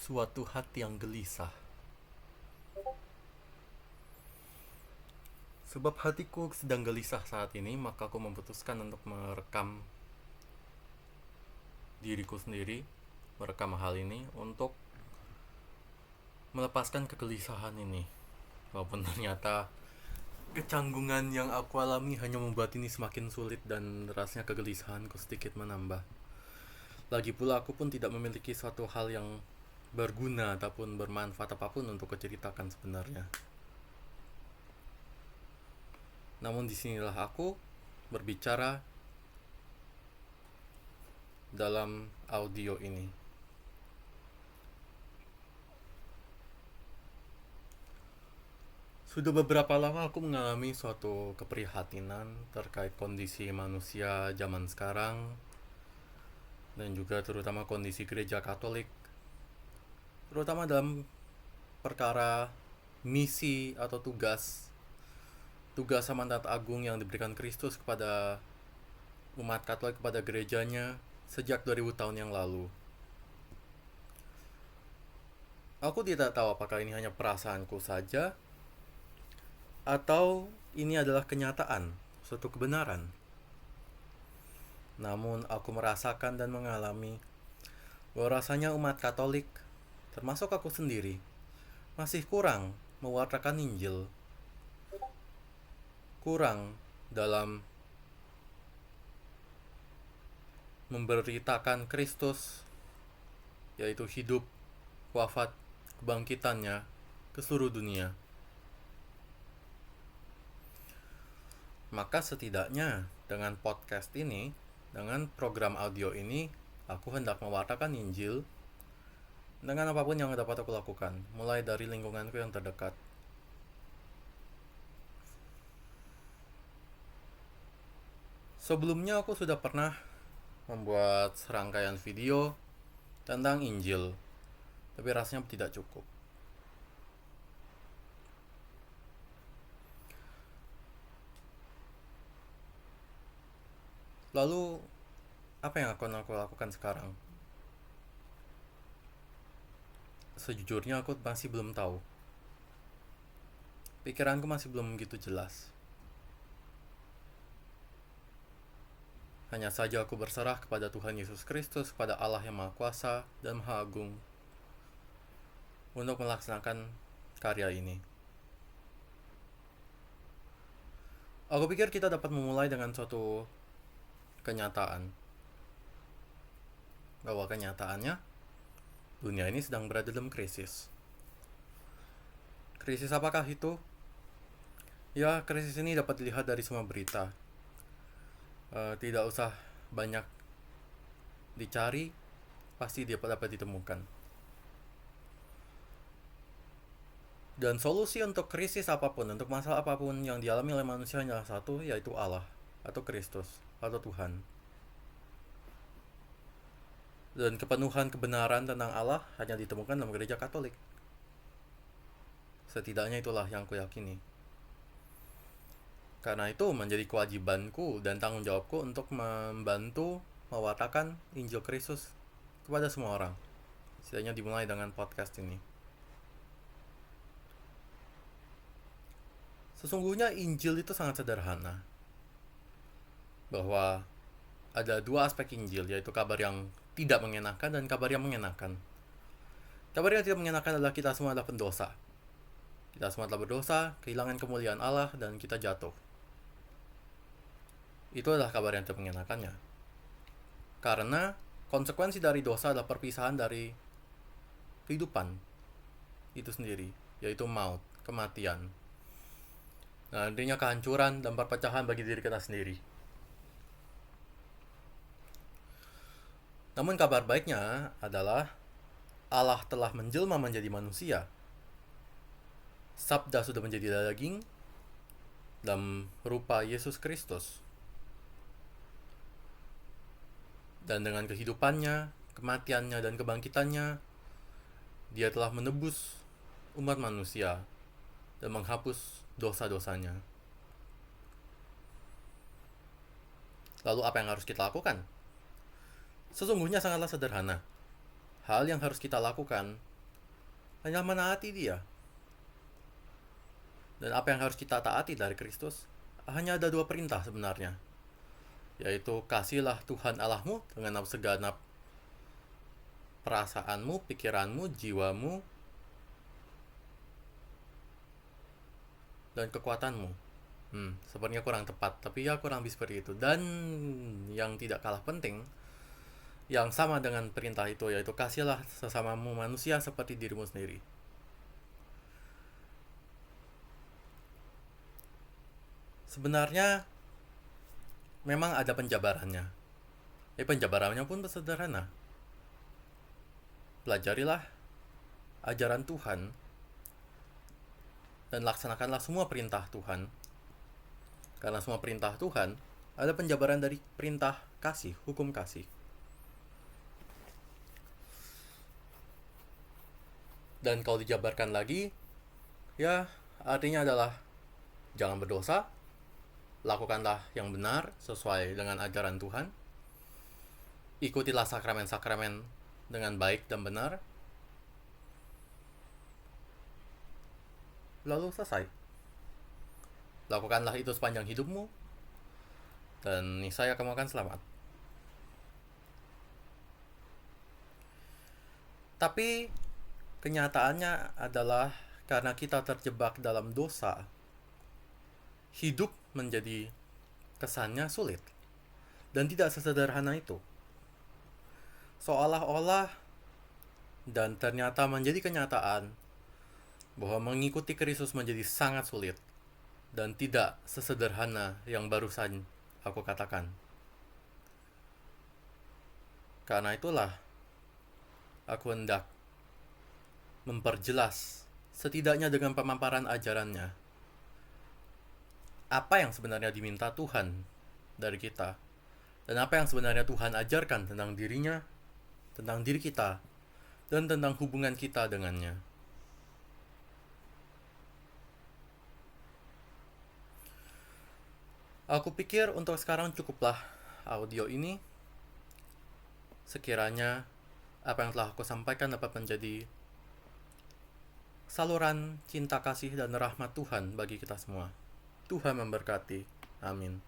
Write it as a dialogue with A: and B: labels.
A: Suatu hati yang gelisah. Sebab hatiku sedang gelisah saat ini, maka aku memutuskan untuk merekam diriku sendiri, merekam hal ini untuk melepaskan kegelisahan ini. Walaupun ternyata kecanggungan yang aku alami hanya membuat ini semakin sulit dan rasanya kegelisahanku sedikit menambah. Lagi pula aku pun tidak memiliki suatu hal yang berguna ataupun bermanfaat apapun untuk kuceritakan sebenarnya. Namun disinilah aku berbicara dalam audio ini. Sudah beberapa lama aku mengalami suatu keprihatinan terkait kondisi manusia zaman sekarang, dan juga terutama kondisi gereja Katolik, terutama dalam perkara misi atau tugas amanat agung yang diberikan Kristus kepada umat Katolik, kepada gerejanya sejak 2000 tahun yang lalu. Aku tidak tahu apakah ini hanya perasaanku saja atau ini adalah kenyataan, suatu kebenaran. Namun aku merasakan dan mengalami bahwa rasanya umat Katolik, termasuk aku sendiri, masih kurang mewartakan Injil, kurang dalam memberitakan Kristus, yaitu hidup, wafat, kebangkitannya ke seluruh dunia. Maka setidaknya dengan podcast ini, dengan program audio ini, aku hendak mewartakan Injil dengan apapun yang dapat aku lakukan, mulai dari lingkunganku yang terdekat. Sebelumnya aku sudah pernah membuat serangkaian video tentang Injil, tapi rasanya tidak cukup. Lalu, apa yang akan aku lakukan sekarang? Sejujurnya aku masih belum tahu. Pikiranku masih belum begitu jelas. Hanya saja aku berserah kepada Tuhan Yesus Kristus, kepada Allah yang Maha Kuasa dan Maha Agung, untuk melaksanakan karya ini. Aku pikir kita dapat memulai dengan suatu kenyataan, bahwa kenyataannya dunia ini sedang berada dalam krisis. Krisis apakah itu? Ya, krisis ini dapat dilihat dari semua berita. Tidak usah banyak dicari, pasti dia dapat ditemukan. Dan solusi untuk krisis apapun, untuk masalah apapun yang dialami oleh manusia hanya satu, yaitu Allah, atau Kristus, atau Tuhan. Dan kepenuhan kebenaran tentang Allah hanya ditemukan dalam gereja Katolik. Setidaknya itulah yang aku yakini. Karena itu menjadi kewajibanku dan tanggung jawabku untuk membantu mewartakan Injil Kristus kepada semua orang. Setidaknya dimulai dengan podcast ini. Sesungguhnya Injil itu sangat sederhana. Bahwa ada dua aspek Injil, yaitu kabar yang tidak mengenakan dan kabar yang mengenakan. Kabar yang tidak mengenakan adalah kita semua adalah pendosa. Kita semua telah berdosa, kehilangan kemuliaan Allah, dan kita jatuh. Itu adalah kabar yang tidak mengenakannya. Karena konsekuensi dari dosa adalah perpisahan dari kehidupan itu sendiri, yaitu maut, kematian. Nah, artinya kehancuran dan perpecahan bagi diri kita sendiri. Namun kabar baiknya adalah Allah telah menjelma menjadi manusia. Sabda sudah menjadi daging dalam rupa Yesus Kristus. Dan dengan kehidupannya, kematiannya, dan kebangkitannya, dia telah menebus umat manusia dan menghapus dosa-dosanya. Lalu apa yang harus kita lakukan? Sesungguhnya sangatlah sederhana. Hal yang harus kita lakukan hanya menaati Dia. Dan apa yang harus kita taati dari Kristus? Hanya ada 2 perintah sebenarnya, yaitu kasihlah Tuhan Allahmu dengan segenap perasaanmu, pikiranmu, jiwamu, dan kekuatanmu. Sepertinya kurang tepat, tapi ya kurang lebih seperti itu. Dan yang tidak kalah penting, yang sama dengan perintah itu, yaitu kasihlah sesamamu manusia seperti dirimu sendiri. Sebenarnya memang ada penjabarannya. Penjabarannya pun sederhana. Pelajarilah ajaran Tuhan dan laksanakanlah semua perintah Tuhan. Karena semua perintah Tuhan ada penjabaran dari perintah kasih, hukum kasih. Dan kalau dijabarkan lagi, ya artinya adalah jangan berdosa, lakukanlah yang benar sesuai dengan ajaran Tuhan, ikutilah sakramen-sakramen dengan baik dan benar, lalu selesai. Lakukanlah itu sepanjang hidupmu, dan niscaya kamu akan selamat. Tapi kenyataannya adalah karena kita terjebak dalam dosa, hidup menjadi kesannya sulit dan tidak sesederhana itu. Seolah-olah dan ternyata menjadi kenyataan bahwa mengikuti Kristus menjadi sangat sulit dan tidak sesederhana yang barusan aku katakan. Karena itulah aku hendak memperjelas, setidaknya dengan pemaparan ajarannya, apa yang sebenarnya diminta Tuhan dari kita, dan apa yang sebenarnya Tuhan ajarkan tentang dirinya, tentang diri kita, dan tentang hubungan kita dengannya. Aku pikir untuk sekarang cukuplah audio ini. Sekiranya apa yang telah aku sampaikan dapat menjadi saluran cinta kasih dan rahmat Tuhan bagi kita semua. Tuhan memberkati. Amin.